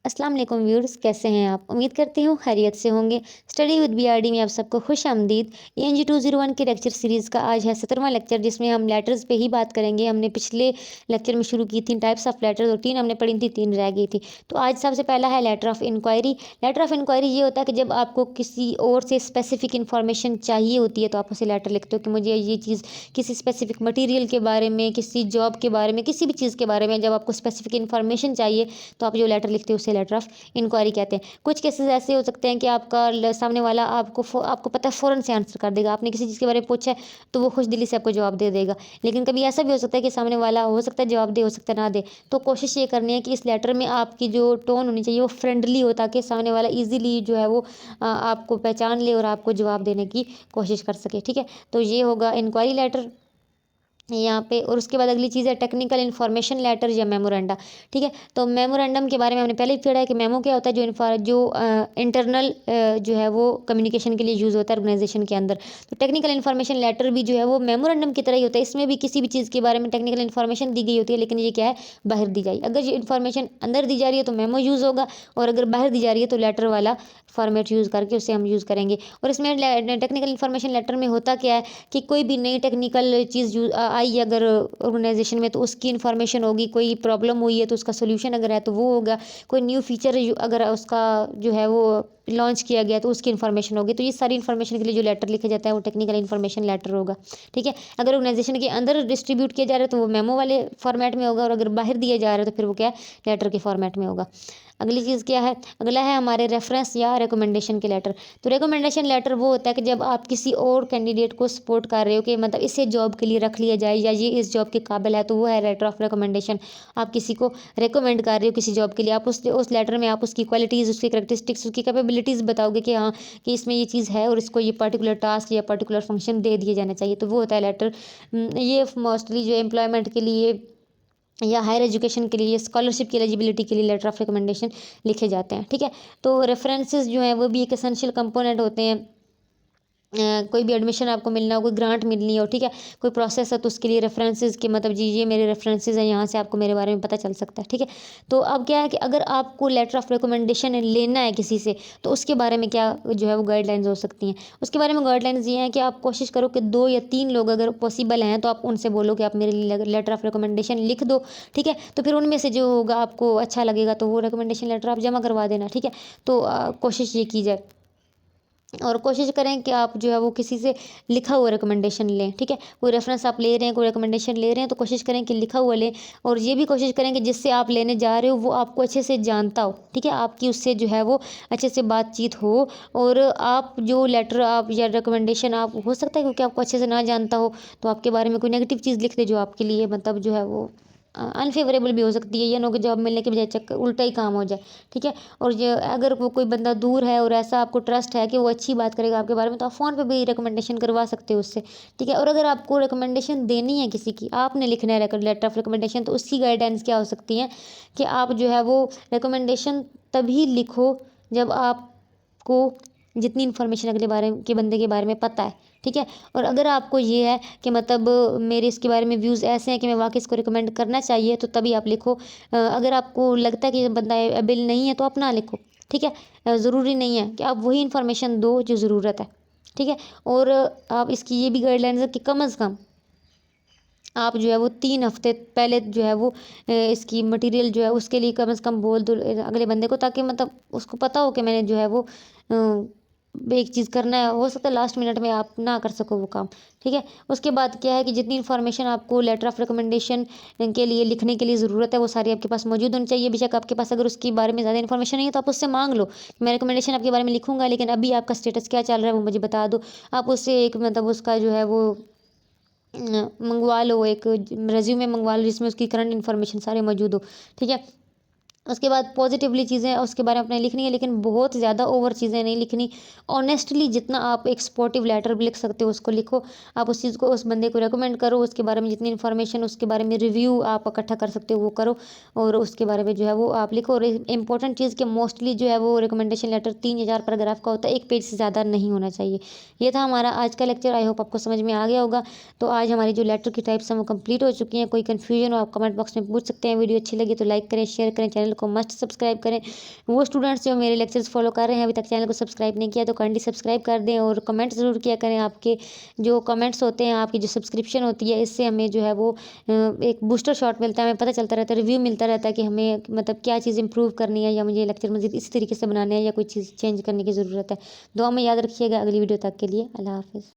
अस्सलाम वालेकुम व्यूअर्स, कैसे हैं आप? उम्मीद करती हूँ खैरियत से होंगे। स्टडी विद बीआरडी में आप सबको खुशामदीद। एएनजी 201 के लेक्चर सीरीज़ का आज है 17वां लेक्चर, जिसमें हम लेटर्स पे ही बात करेंगे। हमने पिछले लेक्चर में शुरू की थी टाइप्स ऑफ लेटर्स और 3 हमने पढ़ी थी, 3 रह गई थी। तो आज सबसे पहला है letter of enquiry. Letter of enquiry ये होता है कि जब आपको किसी और से स्पेसिफिक इन्फॉर्मेशन चाहिए होती है तो आप उसे लेटर लिखते हो कि मुझे ये चीज़ किसी स्पेसिफिक मटीरियल के बारे में, किसी जॉब के बारे में, किसी भी चीज़ के बारे में जब आपको स्पेसिफिक इन्फॉर्मेशन चाहिए तो आप जो लेटर लिखते हो उसे लेटर ऑफ इंक्वायरी कहते हैं। कुछ केसेस ऐसे हो सकते हैं कि सामने वाला आपको पता है फ़ौरन से आंसर कर देगा। आपने किसी चीज़ के बारे में पूछा है तो वो खुश दिली से आपको जवाब दे देगा। लेकिन कभी ऐसा भी हो सकता है कि सामने वाला हो सकता है जवाब दे, हो सकता है ना दे। तो कोशिश ये करनी है कि इस लेटर में आपकी जो टोन होनी चाहिए वो फ्रेंडली हो, ताकि सामने वाला ईज़िली जो है वो आपको पहचान ले और आपको जवाब देने की कोशिश कर सके। ठीक है? तो ये होगा इंक्वायरी लेटर यहाँ पे। और उसके बाद अगली चीज़ है टेक्निकल इन्फॉर्मेशन लेटर या मेमोरेंडा। ठीक है? तो मेमोरेंडम के बारे में हमने पहले ही पढ़ा है कि मेमो क्या होता है, जो इंटरनल जो है वो कम्युनिकेशन के लिए यूज़ होता है ऑर्गेनाइजेशन के अंदर। तो टेक्निकल इन्फॉर्मेशन लेटर भी जो है वो मेमोरेंडम की तरह ही होता है। इसमें भी किसी भी चीज़ के बारे में टेक्निकल इन्फॉर्मेशन दी गई होती है, लेकिन ये क्या है, बाहर दी जाए। अगर ये इन्फॉर्मेशन अंदर दी जा रही है तो मेमो यूज़ होगा, और अगर बाहर दी जा रही है तो लेटर वाला फॉर्मेट यूज़ करके उसे हम यूज़ करेंगे। और इसमें टेक्निकल इन्फॉर्मेशन लेटर में होता क्या है कि कोई भी नई टेक्निकल चीज़ आई अगर ऑर्गेनाइजेशन में तो उसकी इन्फॉर्मेशन होगी। कोई प्रॉब्लम हुई है तो उसका सोल्यूशन अगर है तो वो होगा। कोई न्यू फीचर अगर उसका जो है वो लॉन्च किया गया तो उसकी इन्फॉर्मेशन होगी। तो ये सारी इन्फॉर्मेशन के लिए जो लेटर लिखा जाता है वो टेक्निकल इन्फॉर्मेशन लेटर होगा। ठीक है? अगर ऑर्गेनाइजेशन के अंदर डिस्ट्रीब्यूट किया जा रहा है तो वो मेमो वाले फॉर्मेट में होगा, और अगर बाहर दिया जा रहा है तो फिर वो क्या है, लेटर के फॉर्मेट में होगा। अगली चीज़ क्या है, अगला है हमारे रेफरेंस या रिकमेंडेशन के लेटर। तो रिकमेंडेशन लेटर वो होता है कि जब आप किसी और कैंडिडेट को सपोर्ट कर रहे हो कि मतलब इसे जॉब के लिए रख लिया जाए या ये इस जॉब के काबिल है, तो वो है लेटर ऑफ रिकमेंडेशन। आप किसी को रिकमेंड कर रहे हो किसी जॉब के लिए, आप उस लेटर में आप उसकी क्वालिटीज़, उसकी करैक्टरिस्टिक्स, उसकी कैपेबिलिटीज़ बताओगे कि हाँ, कि इसमें ये चीज़ है और इसको ये पर्टिकुलर टास्क या पर्टिकुलर फंक्शन दे दिए जाने चाहिए। तो वो होता है लेटर। ये मोस्टली जो एम्प्लॉयमेंट के लिए या हायर एजुकेशन के लिए, स्कॉलरशिप की एलिजिबिलिटी के लिए लेटर ऑफ रिकमेंडेशन लिखे जाते हैं। ठीक है? तो रेफरेंसेस जो हैं वो भी एक एसेंशियल कंपोनेंट होते हैं। कोई भी एडमिशन आपको मिलना हो, कोई ग्रांट मिलनी हो, ठीक है, कोई प्रोसेस है तो उसके लिए रेफरेंसेस के मतलब जी ये मेरे रेफरेंसेस हैं, यहाँ से आपको मेरे बारे में पता चल सकता है। ठीक है? तो अब क्या है कि अगर आपको लेटर ऑफ रिकमेंडेशन लेना है किसी से तो उसके बारे में क्या जो है वो गाइडलाइंस हो सकती हैं। उसके बारे में गाइडलाइंस ये हैं कि आप कोशिश करो कि 2 या 3 लोग अगर पॉसिबल हैं तो आप उनसे बोलो कि आप मेरे लिए लेटर ऑफ रिकमेंडेशन लिख दो। ठीक है? तो फिर उनमें से जो होगा आपको अच्छा लगेगा तो वो रिकमेंडेशन लेटर आप जमा करवा देना। ठीक है? तो कोशिश ये की जाए, और कोशिश करें कि आप जो है वो किसी से लिखा हुआ रिकमेंडेशन लें। ठीक है? कोई रेफरेंस आप ले रहे हैं, कोई रिकमेंडेशन ले रहे हैं तो कोशिश करें कि लिखा हुआ लें, और ये भी कोशिश करें कि जिससे आप लेने जा रहे हो वो आपको अच्छे से जानता हो। ठीक है? आपकी उससे जो है वो अच्छे से बातचीत हो, और आप जो लेटर आप या रिकमेंडेशन आप हो सकता है क्योंकि आपको अच्छे से ना जानता हो तो आपके बारे में कोई नेगेटिव चीज़ लिख दे जो आपके लिए मतलब जो है वो अनफेवरेबल भी हो सकती है, या नो कि जॉब मिलने के बजाय चक्कर उल्टा ही काम हो जाए। ठीक है? और ये अगर वो कोई बंदा दूर है और ऐसा आपको ट्रस्ट है कि वो अच्छी बात करेगा आपके बारे में, तो आप फ़ोन पे भी रिकमेंडेशन करवा सकते हो उससे। ठीक है? और अगर आपको रिकमेंडेशन देनी है किसी की, आपने लिखना है लेटर ऑफ रिकमेंडेशन, तो उसकी गाइडेंस क्या हो सकती है कि आप जो है वो रिकमेंडेशन तभी लिखो जब आपको जितनी इन्फॉर्मेशन अगले बारे के बंदे के बारे में पता है। ठीक है? और अगर आपको ये है कि मतलब मेरे इसके बारे में व्यूज़ ऐसे हैं कि मैं वाक़ई इसको रिकमेंड करना चाहिए, तो तभी आप लिखो। अगर आपको लगता है कि ये बंदा एबल नहीं है तो आप ना लिखो। ठीक है? ज़रूरी नहीं है कि आप वही इन्फॉर्मेशन दो जो ज़रूरत है। ठीक है? और आप इसकी ये भी गाइडलाइंस है कि कम से कम आप जो है वो 3 हफ्ते पहले जो है वो इसकी मटेरियल जो है उसके लिए कम से कम बोल दो अगले बंदे को, ताकि मतलब उसको पता हो कि मैंने जो है वो एक चीज़ करना है। हो सकता है लास्ट मिनट में आप ना कर सको वो काम। ठीक है? उसके बाद क्या है कि जितनी इन्फॉर्मेशन आपको लेटर ऑफ रिकमेंडेशन के लिए लिखने के लिए ज़रूरत है वो सारी आपके पास मौजूद होनी चाहिए। बेशक आपके पास अगर उसके बारे में ज़्यादा इन्फॉर्मेशन नहीं है तो आप उससे मांग लो, मैं रिकमेंडेशन आपके बारे में लिखूंगा, लेकिन अभी आपका स्टेटस क्या चल रहा है वो मुझे बता दो। आप उससे एक मतलब उसका जो है वो मंगवा लो, एक रेज्यूमे मंगवा लो जिसमें उसकी करंट इन्फॉर्मेशन सारे मौजूद हो। ठीक है? उसके बाद पॉजिटिवली चीज़ें उसके बारे में अपने लिखनी है, लेकिन बहुत ज़्यादा ओवर चीज़ें नहीं लिखनी। ऑनेस्टली जितना आप एक सपोर्टिव लेटर भी लिख सकते हो उसको लिखो। आप उस चीज़ को उस बंदे को रिकमेंड करो, उसके बारे में जितनी इन्फॉर्मेशन उसके बारे में रिव्यू आप इकट्ठा कर सकते हो वो करो, और उसके बारे में जो है वो आप लिखो। और इंपॉर्टेंट चीज़ कि मोस्टली जो है वो रिकमेंडेशन लेटर 3 या 4 पैराग्राफ का होता है, 1 पेज से ज़्यादा नहीं होना चाहिए। ये था हमारा आज का लेक्चर। आई होप आपको समझ में आ गया होगा। तो आज हमारी जो लेटर की टाइप्स हैं वो कंप्लीट हो चुकी हैं। कोई कन्फ्यूजन हो आप कमेंट बॉक्स में पूछ सकते हैं। वीडियो अच्छी लगी तो लाइक करें, शेयर करें, चैनल को मस्ट सब्सक्राइब करें। वो स्टूडेंट्स जो मेरे लेक्चर्स फॉलो कर रहे हैं अभी तक चैनल को सब्सक्राइब नहीं किया तो काइंडली सब्सक्राइब कर दें, और कमेंट ज़रूर किया करें। आपके जो कमेंट्स होते हैं, आपकी जो सब्सक्रिप्शन होती है, इससे हमें जो है वो एक बूस्टर शॉट मिलता है, हमें पता चलता रहता है, रिव्यू मिलता रहता है कि हमें मतलब क्या चीज़ इंप्रूव करनी है, या मुझे लेक्चर मज़ीद इसी तरीके से बनाने हैं, या कोई चीज़ चेंज करने की ज़रूरत है। दुआ में याद रखिएगा। अगली वीडियो तक के लिए अल्लाह हाफ़िज़।